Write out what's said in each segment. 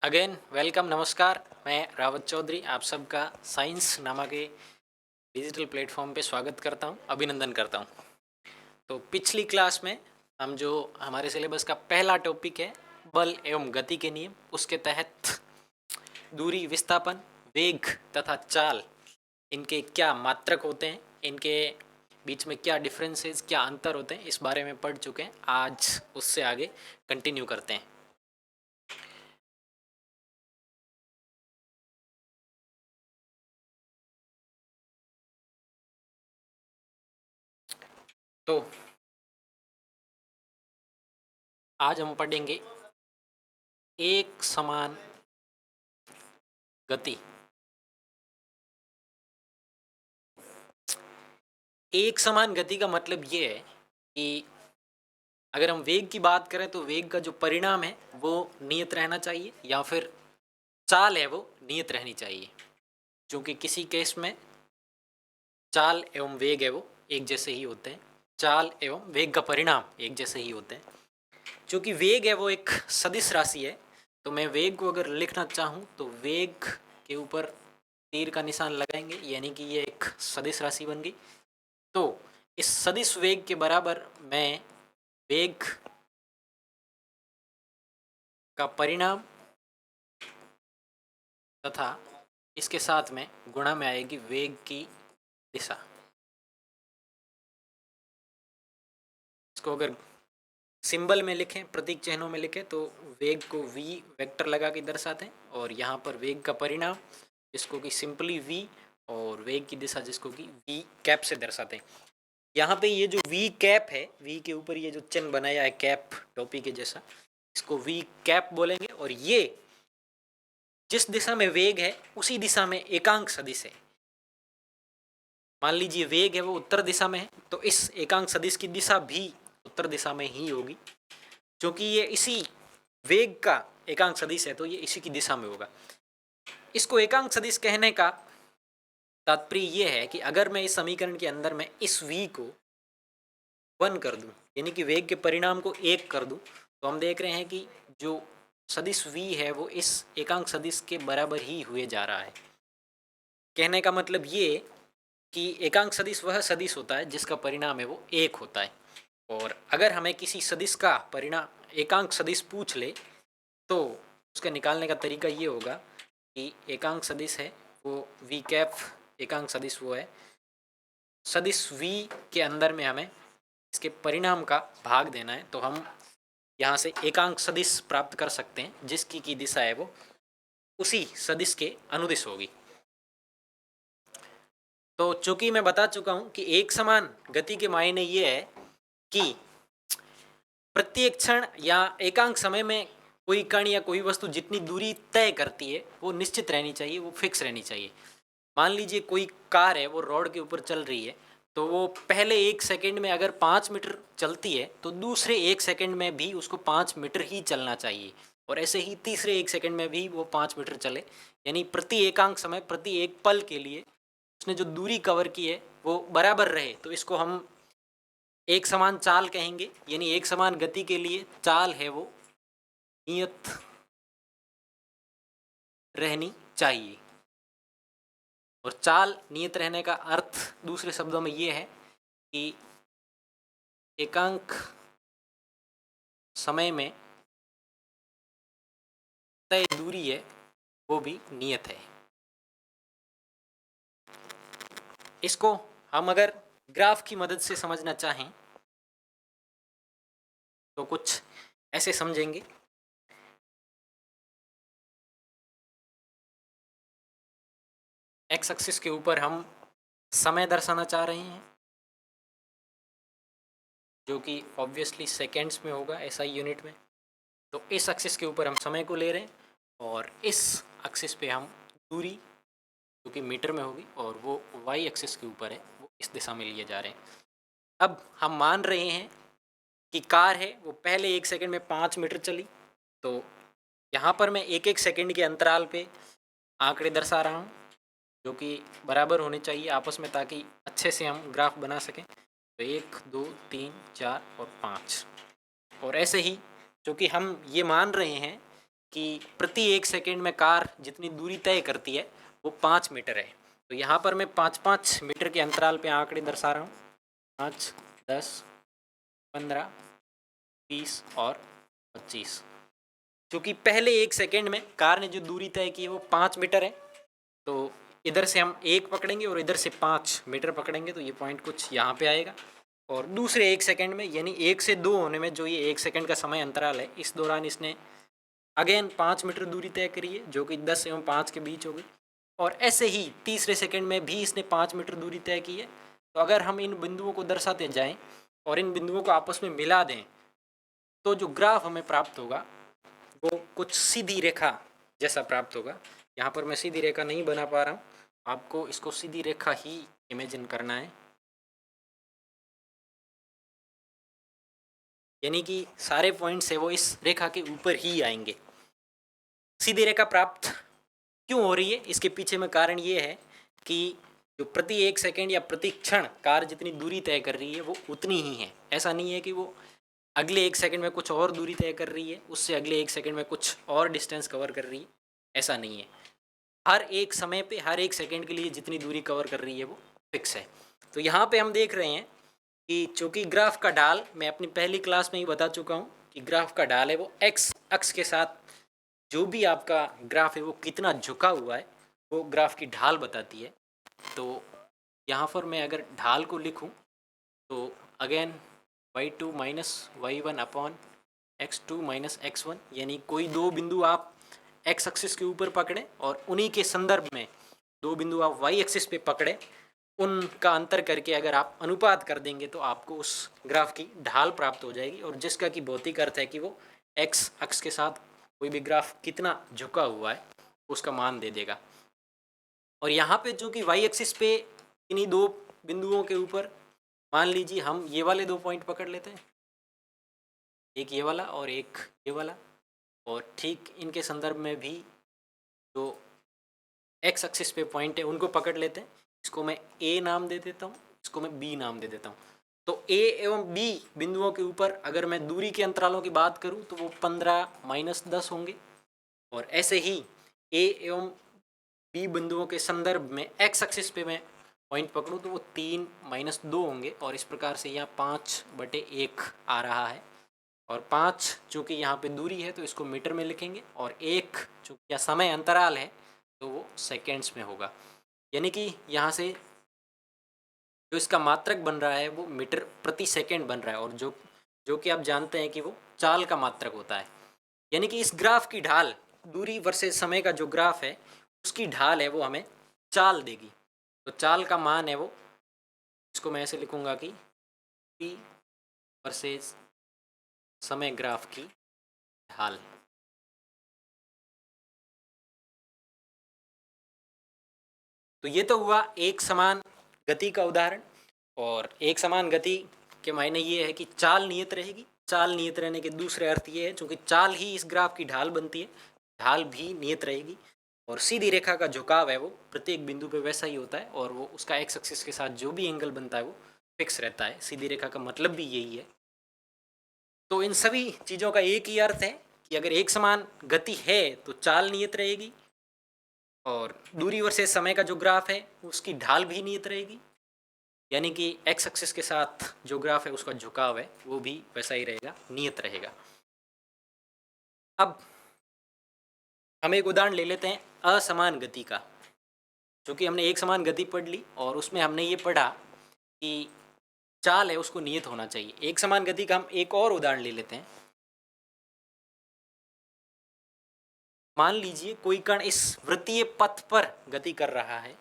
Again welcome, नमस्कार। मैं रावत चौधरी आप सबका साइंस नामक के डिजिटल प्लेटफॉर्म पे स्वागत करता हूँ, अभिनंदन करता हूँ। तो पिछली क्लास में हम जो हमारे सिलेबस का पहला टॉपिक है बल एवं गति के नियम, उसके तहत दूरी, विस्थापन, वेग तथा चाल, इनके क्या मात्रक होते हैं, इनके बीच में क्या डिफरेंसेस, क्या अंतर होते हैं, इस बारे में पढ़ चुके हैं। आज उससे आगे कंटिन्यू करते हैं। तो आज हम पढ़ेंगे एक समान गति। एक समान गति का मतलब ये है कि अगर हम वेग की बात करें तो वेग का जो परिणाम है वो नियत रहना चाहिए, या फिर चाल है वो नियत रहनी चाहिए। क्योंकि किसी केस में चाल एवं वेग है वो एक जैसे ही होते हैं, चाल एवं वेग का परिणाम एक जैसे ही होते हैं। क्योंकि वेग है वो एक सदिश राशि है, तो मैं वेग को अगर लिखना चाहूँ तो वेग के ऊपर तीर का निशान लगाएंगे, यानी कि ये एक सदिश राशि बन गई। तो इस सदिश वेग के बराबर मैं वेग का परिणाम तथा इसके साथ में गुणा में आएगी वेग की दिशा। इसको अगर सिंबल में लिखें, प्रतीक चिन्हों में लिखें, तो वेग को v वेक्टर लगा के दर्शाते हैं, और यहाँ पर वेग का परिणाम जिसको कि सिंपली v, और वेग की दिशा जिसको कि v कैप से दर्शाते हैं। यहाँ पे ये जो v कैप है, v के ऊपर ये जो चिन्ह बनाया है कैप टोपी के जैसा, इसको v कैप बोलेंगे। और ये जिस दिशा में वेग है उसी दिशा में एकांक सदिश है। मान लीजिए वेग है वो उत्तर दिशा में है, तो इस एकांक सदिश की दिशा भी उत्तर दिशा में ही होगी, क्योंकि ये इसी वेग का एकांक सदिश है, तो ये इसी की दिशा में होगा। इसको एकांक सदिश कहने का तात्पर्य ये है कि अगर मैं इस समीकरण के अंदर में इस v को 1 कर दूं, यानी कि वेग के परिणाम को 1 कर दूं, तो हम देख रहे हैं कि जो सदिश v है वो इस एकांक सदिश के बराबर ही हुए जा रहा है। कहने का मतलब ये कि एकांक सदिश वह सदिश होता है जिसका परिणाम है वो 1 होता है। और अगर हमें किसी सदिश का परिणाम एकांक सदिश पूछ ले तो उसका निकालने का तरीका ये होगा कि एकांक सदिश है वो v कैप, एकांक सदिश वो है सदिश v के अंदर में हमें इसके परिणाम का भाग देना है, तो हम यहाँ से एकांक सदिश प्राप्त कर सकते हैं जिसकी की दिशा है वो उसी सदिश के अनुदिश होगी। तो चूंकि मैं बता चुका हूँ कि एक समान गति के मायने ये है कि प्रत्येक क्षण या एकांक समय में कोई कण या कोई वस्तु जितनी दूरी तय करती है वो निश्चित रहनी चाहिए, वो फिक्स रहनी चाहिए। मान लीजिए कोई कार है वो रोड के ऊपर चल रही है, तो वो पहले 1 सेकंड में अगर 5 मीटर चलती है तो दूसरे 1 सेकंड में भी उसको 5 मीटर ही चलना चाहिए, और ऐसे ही तीसरे 1 सेकंड में भी वो 5 मीटर चले। यानी प्रति एकांक समय, प्रति एक पल के लिए उसने जो दूरी कवर की है वो बराबर रहे, तो इसको हम एक समान चाल कहेंगे। यानी एक समान गति के लिए चाल है वो नियत रहनी चाहिए। और चाल नियत रहने का अर्थ दूसरे शब्दों में ये है कि एकांक समय में तय दूरी है वो भी नियत है। इसको हम अगर ग्राफ की मदद से समझना चाहें तो कुछ ऐसे समझेंगे। एक्स एक्सिस के ऊपर हम समय दर्शाना चाह रहे हैं, जो कि ऑब्वियसली सेकेंड्स में होगा, एसआई यूनिट में। तो इस एक्सिस के ऊपर हम समय को ले रहे हैं, और इस एक्सिस पे हम दूरी जो कि मीटर में होगी, और वो वाई एक्सिस के ऊपर है वो इस दिशा में लिए जा रहे हैं। अब हम मान रहे हैं कि कार है वो पहले 1 सेकंड में 5 मीटर चली, तो यहाँ पर मैं एक एक सेकंड के अंतराल पे आंकड़े दर्शा रहा हूँ जो कि बराबर होने चाहिए आपस में, ताकि अच्छे से हम ग्राफ बना सकें। तो 1 2 3 4 और 5, और ऐसे ही, क्योंकि हम ये मान रहे हैं कि प्रति 1 सेकेंड में कार जितनी दूरी तय करती है वो 5 मीटर है। तो यहाँ पर मैं 5-5 मीटर के अंतराल पे आंकड़े दर्शा रहा हूँ, 5, 10, 15, 20 और 25। क्योंकि पहले 1 सेकेंड में कार ने जो दूरी तय की है वो 5 मीटर है, तो इधर से हम 1 पकड़ेंगे और इधर से 5 मीटर पकड़ेंगे, तो ये पॉइंट कुछ यहाँ पे आएगा। और दूसरे 1 सेकेंड में यानी 1 से 2 होने में जो ये 1 सेकेंड का समय अंतराल है, इस दौरान इसने अगेन 5 मीटर दूरी तय करी है, जो कि 10 एवं 5 के बीच होगी। और ऐसे ही तीसरे सेकंड में भी इसने 5 मीटर दूरी तय की है। तो अगर हम इन बिंदुओं को दर्शाते जाएं और इन बिंदुओं को आपस में मिला दें, तो जो ग्राफ हमें प्राप्त होगा वो कुछ सीधी रेखा जैसा प्राप्त होगा। यहाँ पर मैं सीधी रेखा नहीं बना पा रहा हूँ, आपको इसको सीधी रेखा ही इमेजिन करना है, यानी कि सारे पॉइंट्स है वो इस रेखा के ऊपर ही आएंगे। सीधी रेखा प्राप्त क्यों हो रही है, इसके पीछे में कारण ये है कि जो प्रति 1 सेकेंड या प्रति क्षण कार जितनी दूरी तय कर रही है वो उतनी ही है। ऐसा नहीं है कि वो अगले 1 सेकेंड में कुछ और दूरी तय कर रही है, उससे अगले 1 सेकेंड में कुछ और डिस्टेंस कवर कर रही है, ऐसा नहीं है। हर एक समय पे हर 1 सेकेंड के लिए जितनी दूरी कवर कर रही है वो फिक्स है। तो यहाँ पे हम देख रहे हैं कि चूँकि ग्राफ का ढाल, मैं अपनी पहली क्लास में ही बता चुका हूँ कि ग्राफ का ढाल है वो एक्स अक्ष के साथ जो भी आपका ग्राफ है वो कितना झुका हुआ है वो ग्राफ की ढाल बताती है। तो यहाँ पर मैं अगर ढाल को लिखूँ तो again y2 minus y1 upon x2 minus x1, यानी कोई दो बिंदु आप x एक्सिस के ऊपर पकड़ें और उन्हीं के संदर्भ में दो बिंदु आप y एक्सिस पे पकड़ें, उनका अंतर करके अगर आप अनुपात कर देंगे तो आपको उस ग्राफ की ढाल प्राप्त हो जाएगी, और जिसका कि भौतिक अर्थ है कि वो x अक्ष के साथ कोई भी ग्राफ कितना झुका हुआ है उसका मान दे देगा। और यहाँ पे जो कि y एक्सिस पे इन्हीं दो बिंदुओं के ऊपर मान लीजिए हम ये वाले 2 पॉइंट पकड़ लेते हैं, एक ये वाला और एक ये वाला, और ठीक इनके संदर्भ में भी जो x एक्सिस पे पॉइंट है उनको पकड़ लेते हैं। इसको मैं a नाम दे देता हूँ, इसको मैं b नाम दे देता हूँ। तो a एवं b बिंदुओं के ऊपर अगर मैं दूरी के अंतरालों की बात करूँ तो वो 15 माइनस 10 होंगे, और ऐसे ही a एवं b बिंदुओं के संदर्भ में x एक्सिस पे मैं पॉइंट पकड़ूँ तो वो 3 माइनस 2 होंगे, और इस प्रकार से यहाँ 5/1 आ रहा है। और 5 चूँकि यहाँ पे दूरी है तो इसको मीटर में लिखेंगे, और 1 चूँकि यहाँ समय अंतराल है तो वो सेकेंड्स में होगा, यानी कि यहाँ से जो इसका मात्रक बन रहा है वो मीटर प्रति सेकेंड बन रहा है, और जो कि आप जानते हैं कि वो चाल का मात्रक होता है। यानी कि इस ग्राफ की ढाल, दूरी वर्सेस समय का जो ग्राफ है उसकी ढाल है वो हमें चाल देगी। तो चाल का मान है वो, इसको मैं ऐसे लिखूंगा कि p वर्सेस समय ग्राफ की ढाल। तो ये तो हुआ एक समान गति का उदाहरण, और एक समान गति के मायने ये है कि चाल नियत रहेगी। चाल नियत रहने के दूसरे अर्थ ये है चूँकि चाल ही इस ग्राफ की ढाल बनती है, ढाल भी नियत रहेगी, और सीधी रेखा का झुकाव है वो प्रत्येक बिंदु पे वैसा ही होता है, और वो उसका एक्स एक्सिस के साथ जो भी एंगल बनता है वो फिक्स रहता है। सीधी रेखा का मतलब भी यही है। तो इन सभी चीज़ों का एक ही अर्थ है कि अगर एक समान गति है तो चाल नियत रहेगी, और दूरी वर्सेस समय का जो ग्राफ है उसकी ढाल भी नियत रहेगी, यानी कि एक्स एक्सिस के साथ जो ग्राफ है उसका झुकाव है वो भी वैसा ही रहेगा, नियत रहेगा। अब हम एक उदाहरण ले लेते हैं असमान गति का, क्योंकि हमने एक समान गति पढ़ ली और उसमें हमने ये पढ़ा कि चाल है उसको नियत होना चाहिए। एक समान गति का हम एक और उदाहरण ले लेते हैं। मान लीजिए कोई कण इस वृत्तीय पथ पर गति कर रहा है,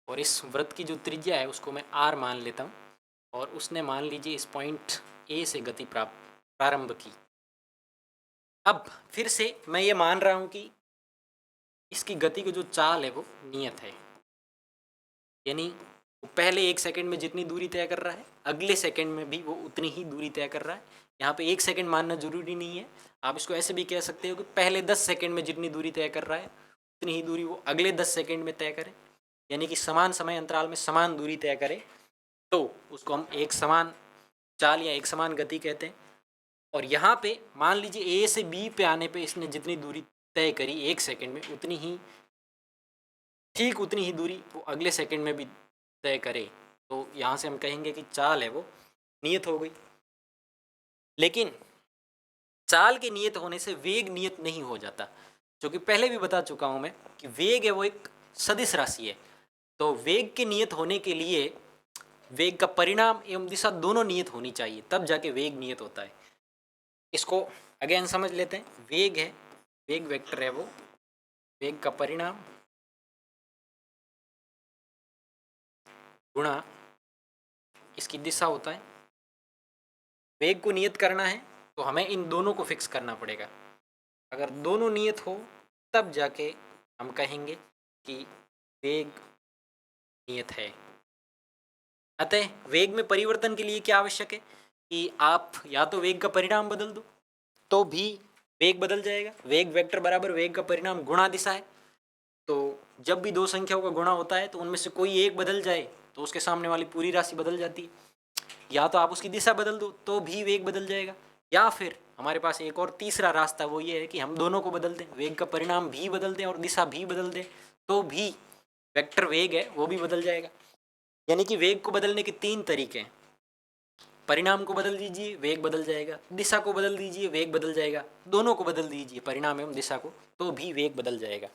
और इस वृत्त की जो त्रिज्या है उसको मैं r मान लेता हूँ, और उसने मान लीजिए इस पॉइंट A से गति प्रारंभ की। अब फिर से मैं ये मान रहा हूँ कि इसकी गति की जो चाल है वो नियत है, यानी वो पहले 1 सेकंड में जितनी दूरी तय कर रहा है अगले सेकंड में भी वो उतनी ही दूरी तय कर रहा है। यहाँ पे 1 सेकंड मानना जरूरी नहीं है, आप इसको ऐसे भी कह सकते हो कि पहले 10 सेकंड में जितनी दूरी तय कर रहा है उतनी ही दूरी वो अगले 10 सेकंड में तय करे, यानी कि समान समय अंतराल में समान दूरी तय करे, तो उसको हम एक समान चाल या एक समान गति कहते हैं। और यहाँ पे मान लीजिए ए से बी पे आने पे इसने जितनी दूरी तय करी 1 सेकंड में, ठीक उतनी ही दूरी वो अगले सेकंड में भी तय करे, तो यहाँ से हम कहेंगे कि चाल है वो नियत हो गई। लेकिन चाल के नियत होने से वेग नियत नहीं हो जाता, जो कि पहले भी बता चुका हूँ मैं कि वेग है वो एक सदिश राशि है। तो वेग के नियत होने के लिए वेग का परिणाम एवं दिशा दोनों नियत होनी चाहिए, तब जाके वेग नियत होता है। इसको अगेन समझ लेते हैं। वेग है, वेग वेक्टर है वो, वेग का परिणाम गुणा इसकी दिशा होता है। वेग को नियत करना है तो हमें इन दोनों को फिक्स करना पड़ेगा। अगर दोनों नियत हो तब जाके हम कहेंगे कि वेग नियत है। अतः वेग में परिवर्तन के लिए क्या आवश्यक है कि आप या तो वेग का परिणाम बदल दो तो भी वेग बदल जाएगा। वेग वेक्टर बराबर वेग का परिणाम गुणा दिशा है। तो जब भी दो संख्याओं का गुणा होता है तो उनमें से कोई एक बदल जाए तो उसके सामने वाली पूरी राशि बदल जाती है। या तो आप उसकी दिशा बदल दो तो भी वेग बदल जाएगा, या फिर हमारे पास एक और तीसरा रास्ता वो ये है कि हम दोनों को बदल दें, वेग का परिणाम भी बदल दें और दिशा भी बदल दें, तो भी वेक्टर वेग है वो भी बदल जाएगा। यानी कि वेग को बदलने के 3 तरीके हैं। परिणाम को बदल दीजिए, वेग बदल जाएगा। दिशा को बदल दीजिए, वेग बदल जाएगा। दोनों को बदल दीजिए, परिणाम एवं दिशा को, तो भी वेग बदल जाएगा।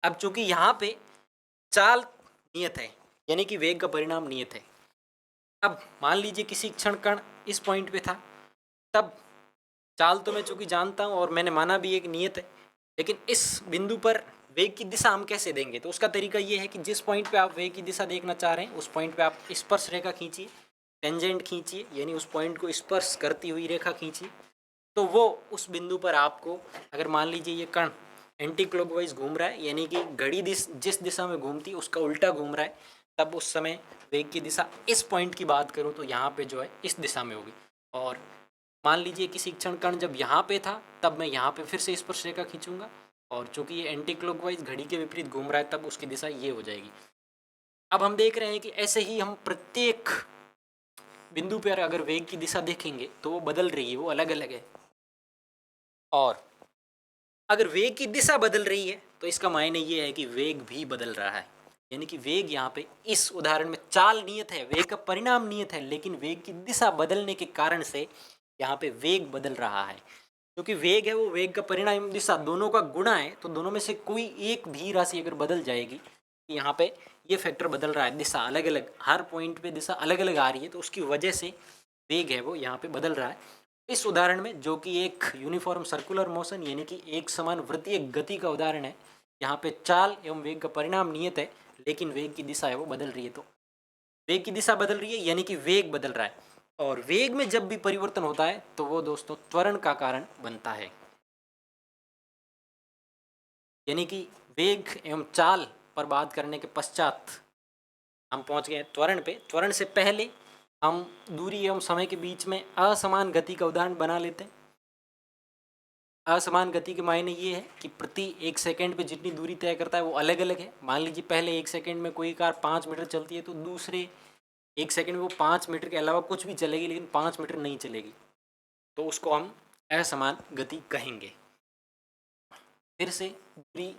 अब चूंकि यहाँ पे चाल नियत है यानी कि वेग का परिणाम नियत है। अब मान लीजिए किसी क्षण कण इस पॉइंट पे था, तब चाल तो मैं चूंकि जानता हूँ और मैंने माना भी एक नियत है, लेकिन इस बिंदु पर वेग की दिशा हम कैसे देंगे? तो उसका तरीका ये है कि जिस पॉइंट पे आप वेग की दिशा देखना चाह रहे हैं उस पॉइंट पे आप स्पर्श रेखा खींचिए, टेंजेंट खींचिए, यानी उस पॉइंट को स्पर्श करती हुई रेखा खींचिए। तो वो उस बिंदु पर आपको, अगर मान लीजिए ये कण एंटी क्लॉकवाइज घूम रहा है, यानी कि घड़ी जिस दिशा में घूमती है उसका उल्टा घूम रहा है, तब उस समय वेग की दिशा इस पॉइंट की बात करूँ तो यहाँ पे जो है इस दिशा में होगी। और मान लीजिए किसी क्षण कण जब यहाँ पे था तब मैं यहाँ पे फिर से स्पर्श रेखा खींचूंगा, और चूंकि ये एंटी क्लॉकवाइज घड़ी के विपरीत घूम रहा है तब उसकी दिशा ये हो जाएगी। अब हम देख रहे हैं कि ऐसे ही हम प्रत्येक बिंदु पर अगर वेग की दिशा देखेंगे तो वो बदल रही है, वो अलग अलग है। और अगर वेग की दिशा बदल रही है तो इसका मायने ये है कि वेग भी बदल रहा है। यानी कि वेग यहाँ पे इस उदाहरण में चाल नियत है, वेग का परिणाम नियत है, लेकिन वेग की दिशा बदलने के कारण से यहाँ पे वेग बदल रहा है। क्योंकि वेग है वो वेग का परिणाम दिशा दोनों का गुणा है, तो दोनों में से कोई एक भी राशि अगर बदल जाएगी, यहाँ पे ये फैक्टर बदल रहा है, दिशा अलग अलग, हर पॉइंट पे दिशा अलग अलग आ रही है, तो उसकी वजह से वेग है वो यहाँ पे बदल रहा है। इस उदाहरण में, जो कि एक यूनिफॉर्म सर्कुलर मोशन यानी कि एक समान वृत्तीय गति का उदाहरण है, यहाँ पे चाल एवं वेग का परिणाम नियत है लेकिन वेग की दिशा है वो बदल रही है। तो वेग की दिशा बदल रही है यानी कि वेग बदल रहा है, और वेग में जब भी परिवर्तन होता है तो वो दोस्तों त्वरण का कारण बनता है। यानी कि वेग एवं चाल पर बात करने के पश्चात हम पहुंच गए त्वरण पे। त्वरण से पहले हम दूरी एवं समय के बीच में असमान गति का उदाहरण बना लेते हैं। असमान गति के मायने ये है कि प्रति 1 सेकंड पे जितनी दूरी तय करता है वो अलग अलग है। मान लीजिए पहले 1 सेकंड में कोई कार 5 मीटर चलती है तो दूसरे 1 सेकंड में वो 5 मीटर के अलावा कुछ भी चलेगी, लेकिन 5 मीटर नहीं चलेगी, तो उसको हम असमान गति कहेंगे। फिर से दूरी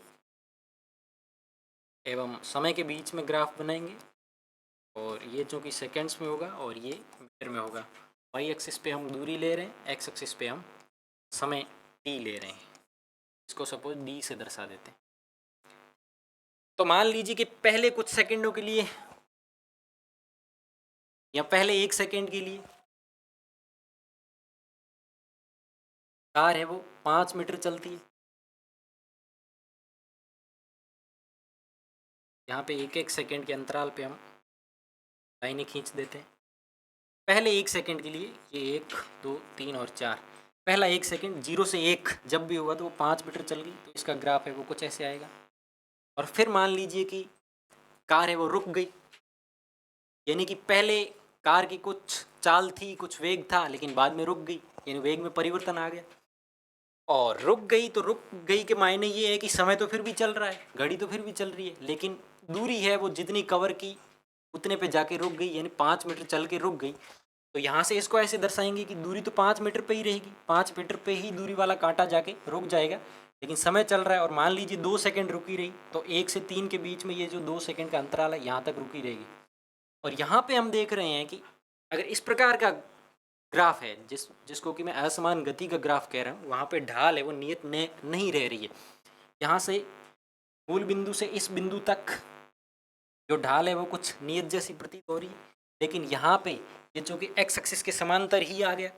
एवं समय के बीच में ग्राफ बनाएंगे, और ये जो कि सेकेंड्स में होगा और ये मीटर में होगा। वाई एक्सिस पे हम दूरी ले रहे हैं, एक्स एक्सिस पे हम समय टी ले रहे हैं। इसको सपोज डी से दर्शा देते हैं। तो मान लीजिए कि पहले कुछ सेकंडों के लिए या पहले 1 सेकंड के लिए कार है वो 5 मीटर चलती है। यहाँ पे 1-1 सेकंड के अंतराल पे हम लाइनें खींच देते हैं। पहले 1 सेकंड के लिए ये 1, 2, 3 और 4। पहला 1 सेकंड 0 से 1 जब भी हुआ तो वो 5 मीटर चल गई, तो इसका ग्राफ है वो कुछ ऐसे आएगा। और फिर मान लीजिए कि कार है वो रुक गई, यानी कि पहले कार की कुछ चाल थी, कुछ वेग था, लेकिन बाद में रुक गई, यानी वेग में परिवर्तन आ गया। और रुक गई तो रुक गई के मायने ये है कि समय तो फिर भी चल रहा है, घड़ी तो फिर भी चल रही है, लेकिन दूरी है वो जितनी कवर की उतने पे जाके रुक गई, यानी 5 मीटर चल के रुक गई। तो यहाँ से इसको ऐसे दर्शाएंगे कि दूरी तो 5 मीटर पे ही रहेगी, 5 मीटर पे ही दूरी वाला कांटा जाके रुक जाएगा, लेकिन समय चल रहा है और मान लीजिए 2 सेकंड रुकी रही, तो 1 से 3 के बीच में ये जो 2 सेकंड का अंतराल है यहाँ तक रुकी रहेगी। और यहाँ पे हम देख रहे हैं कि अगर इस प्रकार का ग्राफ है जिसको कि मैं असमान गति का ग्राफ कह रहा हूँ, वहाँ पे ढाल है वो नियत नहीं रह रही है। यहाँ से मूल बिंदु से इस बिंदु तक जो ढाल है वो कुछ नियत जैसी प्रतीत हो रही है, लेकिन यहाँ पे ये जो कि एक्स एक्सिस के समांतर ही आ गया,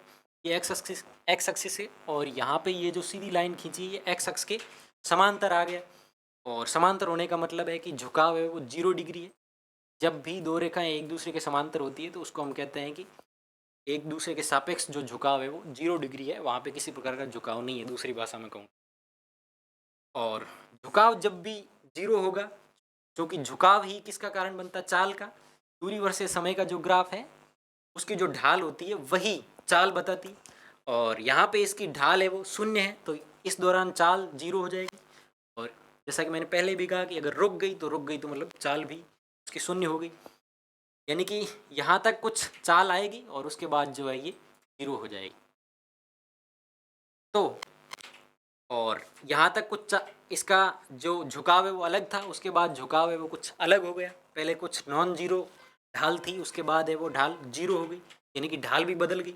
ये एक्स एक्सिस है, और यहाँ पे ये जो सीधी लाइन खींची है ये एक्स एक्स के समांतर आ गया। और समांतर होने का मतलब है कि झुकाव है वो 0 डिग्री है। जब भी दो रेखाएं एक दूसरे के समांतर होती है तो उसको हम कहते हैं कि एक दूसरे के सापेक्ष जो झुकाव है वो 0 डिग्री है, वहाँ पे किसी प्रकार का झुकाव नहीं है, दूसरी भाषा में कहूँ। और झुकाव जब भी 0 होगा, क्योंकि झुकाव ही किसका कारण बनता है, चाल का। दूरी वर्सेस समय का जो ग्राफ है उसकी जो ढाल होती है वही चाल बताती, और यहाँ पे इसकी ढाल है वो 0 है, तो इस दौरान चाल 0 हो जाएगी। और जैसा कि मैंने पहले भी कहा कि अगर रुक गई तो मतलब चाल भी उसकी 0 हो गई, यानी कि यहाँ तक कुछ चाल आएगी और उसके बाद जो है ये 0 हो जाएगी। तो और यहाँ तक कुछ इसका जो झुकाव है वो अलग था, उसके बाद झुकाव है वो कुछ अलग हो गया। पहले कुछ नॉन जीरो ढाल थी, उसके बाद है वो ढाल 0 हो गई, यानी कि ढाल भी बदल गई।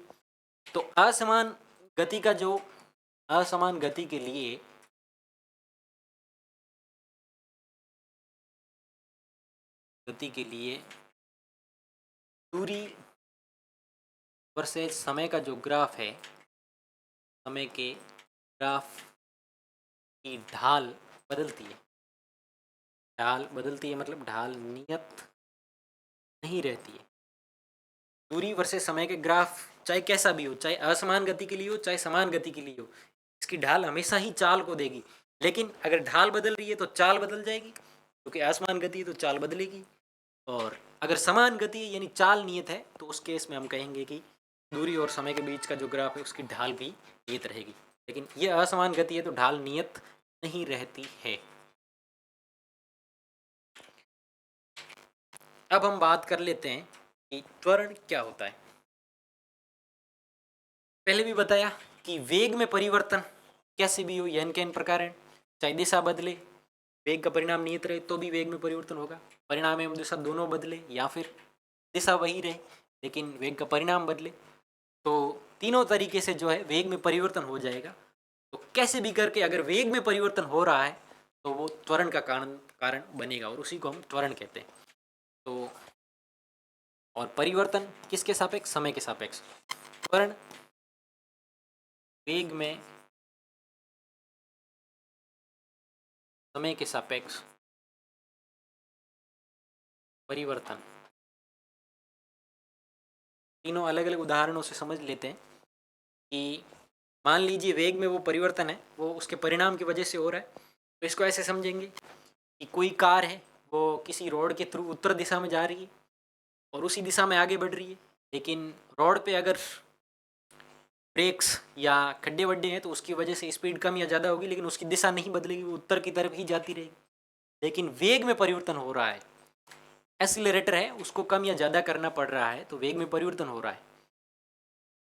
तो असमान गति का जो असमान गति के लिए दूरी वर्सेस समय का जो ग्राफ है, समय के ग्राफ की ढाल बदलती है। ढाल बदलती है मतलब ढाल नियत नहीं रहती है। दूरी वर्सेस समय के ग्राफ चाहे कैसा भी हो, चाहे असमान गति के लिए हो चाहे समान गति के लिए हो, इसकी ढाल हमेशा ही चाल को देगी। लेकिन अगर ढाल बदल रही है तो चाल बदल जाएगी, क्योंकि असमान गति है तो चाल बदलेगी। और अगर समान गति है यानी चाल नियत है तो उस केस में हम कहेंगे कि दूरी और समय के बीच का जो ग्राफ है उसकी ढाल भी नियत रहेगी। लेकिन ये असमान गति है तो ढाल नियत नहीं रहती है। अब हम बात कर लेते हैं कि त्वरण क्या होता है। पहले भी बताया कि वेग में परिवर्तन कैसे भी हो, एन के एन प्रकार है, चाहे दिशा बदले, वेग का परिणाम नियत रहे तो भी वेग में परिवर्तन होगा, परिणाम एवं दिशा दोनों बदले या फिर दिशा वही रहे लेकिन वेग का परिणाम बदले, तो तीनों तरीके से जो है वेग में परिवर्तन हो जाएगा। तो कैसे भी करके अगर वेग में परिवर्तन हो रहा है तो वो त्वरण का कारण बनेगा और उसी को हम त्वरण कहते हैं। तो और परिवर्तन किसके सापेक्ष, समय के सापेक्ष। त्वरण वेग में समय के सापेक्ष परिवर्तन। तीनों अलग अलग उदाहरणों से समझ लेते हैं कि मान लीजिए वेग में वो परिवर्तन है वो उसके परिणाम की वजह से हो रहा है। तो इसको ऐसे समझेंगे कि कोई कार है वो किसी रोड के थ्रू उत्तर दिशा में जा रही है और उसी दिशा में आगे बढ़ रही है, लेकिन रोड पे अगर ब्रेक्स या खड्डे वड्डे हैं तो उसकी वजह से स्पीड कम या ज़्यादा होगी, लेकिन उसकी दिशा नहीं बदलेगी, वो उत्तर की तरफ ही जाती रहेगी। लेकिन वेग में परिवर्तन हो रहा है, एक्सीलरेटर है उसको कम या ज़्यादा करना पड़ रहा है तो वेग में परिवर्तन हो रहा है।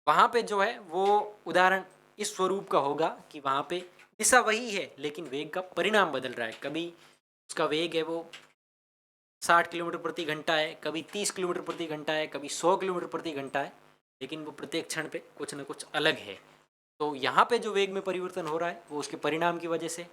वहाँ पे जो है वो उदाहरण इस स्वरूप का होगा कि वहाँ पे दिशा वही है लेकिन वेग का परिणाम बदल रहा है। कभी उसका वेग है वो 60 किलोमीटर प्रति घंटा है, कभी 30 किलोमीटर प्रति घंटा है, कभी 100 किलोमीटर प्रति घंटा है, लेकिन वो प्रत्येक क्षण पे कुछ ना कुछ अलग है। तो यहाँ पे जो वेग में परिवर्तन हो रहा है वो उसके परिणाम की वजह से।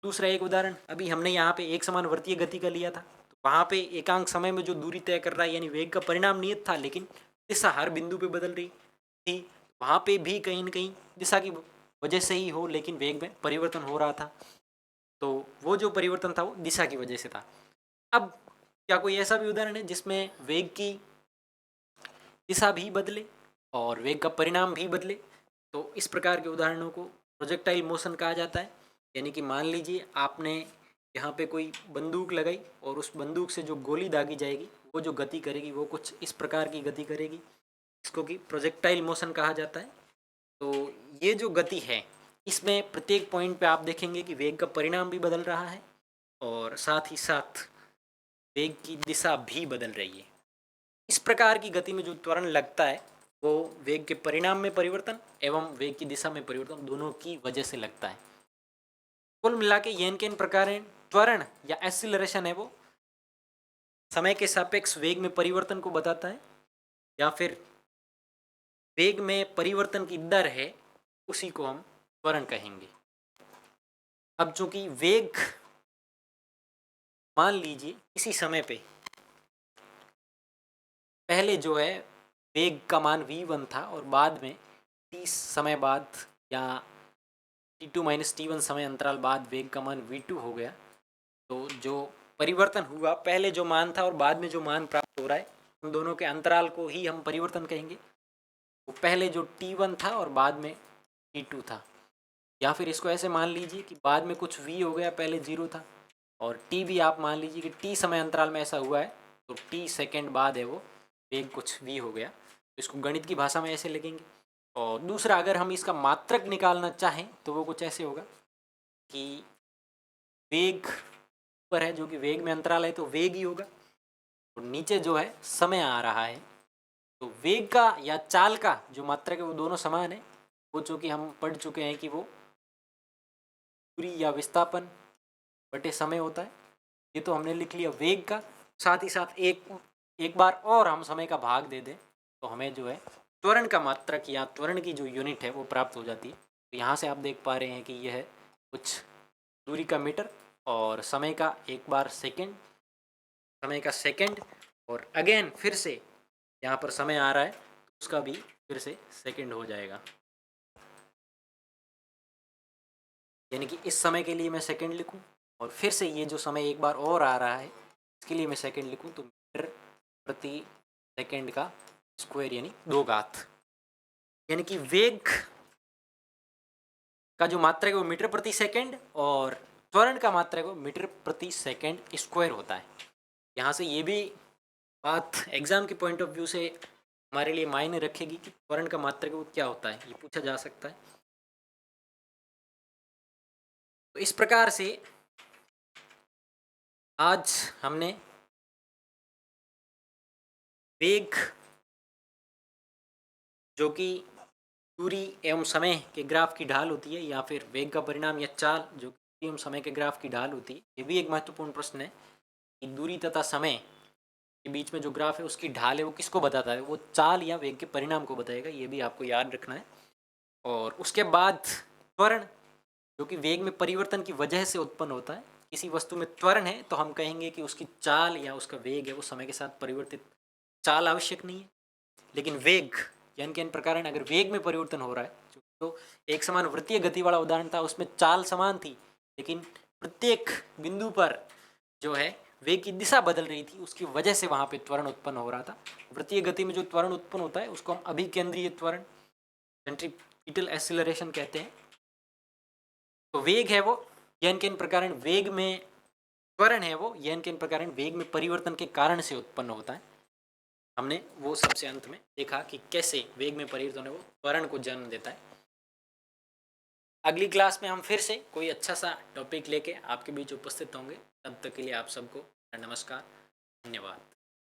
दूसरा एक उदाहरण अभी हमने यहाँ पे एक समान वर्तीय गति का लिया था, तो वहाँ पे एकांक समय में जो दूरी तय कर रहा है यानी वेग का परिणाम नियत था लेकिन दिशा हर बिंदु पे बदल रही थी, वहाँ पे भी कहीं ना कहीं दिशा की वजह से ही हो लेकिन वेग में परिवर्तन हो रहा था, तो वो जो परिवर्तन था वो दिशा की वजह से था। अब क्या कोई ऐसा भी उदाहरण है जिसमें वेग की दिशा भी बदले और वेग का परिणाम भी बदले? तो इस प्रकार के उदाहरणों को प्रोजेक्टाइल मोशन कहा जाता है। यानी कि मान लीजिए आपने यहाँ पे कोई बंदूक लगाई और उस बंदूक से जो गोली दागी जाएगी वो जो गति करेगी वो कुछ इस प्रकार की गति करेगी, इसको कि प्रोजेक्टाइल मोशन कहा जाता है। तो ये जो गति है इसमें प्रत्येक पॉइंट पे आप देखेंगे कि वेग का परिणाम भी बदल रहा है और साथ ही साथ वेग की दिशा भी बदल रही है। इस प्रकार की गति में जो त्वरण लगता है वो वेग के परिणाम में परिवर्तन एवं वेग की दिशा में परिवर्तन दोनों की वजह से लगता है। कुल मिला के ये किन प्रकार त्वरण या एक्सीलरेशन है वो समय के सापेक्ष वेग में परिवर्तन को बताता है, या फिर वेग में परिवर्तन की दर है उसी को हम त्वरण कहेंगे। अब चूंकि वेग मान लीजिए किसी समय पे पहले जो है वेग का मान v1 था और बाद में t समय बाद या t2 माइनस t1 समय अंतराल बाद वेग का मान v2 हो गया, तो जो परिवर्तन हुआ पहले जो मान था और बाद में जो मान प्राप्त हो रहा है उन दोनों के अंतराल को ही हम परिवर्तन कहेंगे। वो पहले जो t1 था और बाद में t2 था, या फिर इसको ऐसे मान लीजिए कि बाद में कुछ v हो गया पहले 0 था, और t भी आप मान लीजिए कि t समय अंतराल में ऐसा हुआ है तो t सेकेंड बाद है वो वेग कुछ v हो गया, तो इसको गणित की भाषा में ऐसे लिखेंगे। और दूसरा अगर हम इसका मात्रक निकालना चाहें तो वो कुछ ऐसे होगा कि वेग पर है जो कि वेग में अंतराल है तो वेग ही होगा, और नीचे जो है समय आ रहा है तो वेग का या चाल का जो मात्रक है वो दोनों समान है। वो चूँकि हम पढ़ चुके हैं कि वो दूरी या विस्थापन बटे समय होता है, ये तो हमने लिख लिया वेग का। साथ ही साथ एक बार और हम समय का भाग दे दें तो हमें जो है त्वरण का मात्रक या त्वरण की जो यूनिट है वो प्राप्त हो जाती है। तो यहाँ से आप देख पा रहे हैं कि यह है कुछ दूरी का मीटर और समय का एक बार सेकंड, समय का सेकंड, और अगेन फिर से यहाँ पर समय आ रहा है तो उसका भी फिर से सेकंड हो जाएगा। यानी कि इस समय के लिए मैं सेकंड लिखूं और फिर से ये जो समय एक बार और आ रहा है इसके लिए मैं सेकंड लिखूं तो मीटर प्रति सेकंड का स्क्वायर यानी 2 घात। यानी कि वेग का जो मात्रक है वो मीटर प्रति सेकंड और त्वरण का मात्रक वो मीटर प्रति सेकंड स्क्वायर होता है। यहाँ से ये भी बात एग्जाम के पॉइंट ऑफ व्यू से हमारे लिए मायने रखेगी कि त्वरण का मात्रक वो क्या होता है, ये पूछा जा सकता है। तो इस प्रकार से आज हमने वेग जो कि दूरी एवं समय के ग्राफ की ढाल होती है या फिर वेग का परिणाम या चाल जो दूरी एवं समय के ग्राफ की ढाल होती है, ये भी एक महत्वपूर्ण प्रश्न है कि दूरी तथा समय के बीच में जो ग्राफ है उसकी ढाल है वो किसको बताता है, वो चाल या वेग के परिणाम को बताएगा, ये भी आपको याद रखना है। और उसके बाद त्वरण जो कि वेग में परिवर्तन की वजह से उत्पन्न होता है। किसी वस्तु में त्वरण है तो हम कहेंगे कि उसकी चाल या उसका वेग है वो समय के साथ परिवर्तित, चाल आवश्यक नहीं है लेकिन वेग यानी कि इन प्रकार अगर वेग में परिवर्तन हो रहा है तो एक समान वृत्तीय गति वाला उदाहरण था, उसमें चाल समान थी लेकिन प्रत्येक बिंदु पर जो है वेग की दिशा बदल रही थी, उसकी वजह से वहाँ पे त्वरण उत्पन्न हो रहा था। वृत्तीय गति में जो त्वरण उत्पन्न होता है उसको हम अभिकेंद्रीय त्वरण सेंट्रीपिटल एक्सीलरेशन कहते हैं। तो वेग है वो यन किन प्रकार वेग में त्वरण है वो यन किन प्रकार वेग में परिवर्तन के कारण से उत्पन्न होता है। हमने वो सबसे अंत में देखा कि कैसे वेग में परिवर्तन है वो त्वरण को जन्म देता है। अगली क्लास में हम फिर से कोई अच्छा सा टॉपिक लेके आपके बीच उपस्थित होंगे। तब तक के लिए आप सबको नमस्कार, धन्यवाद।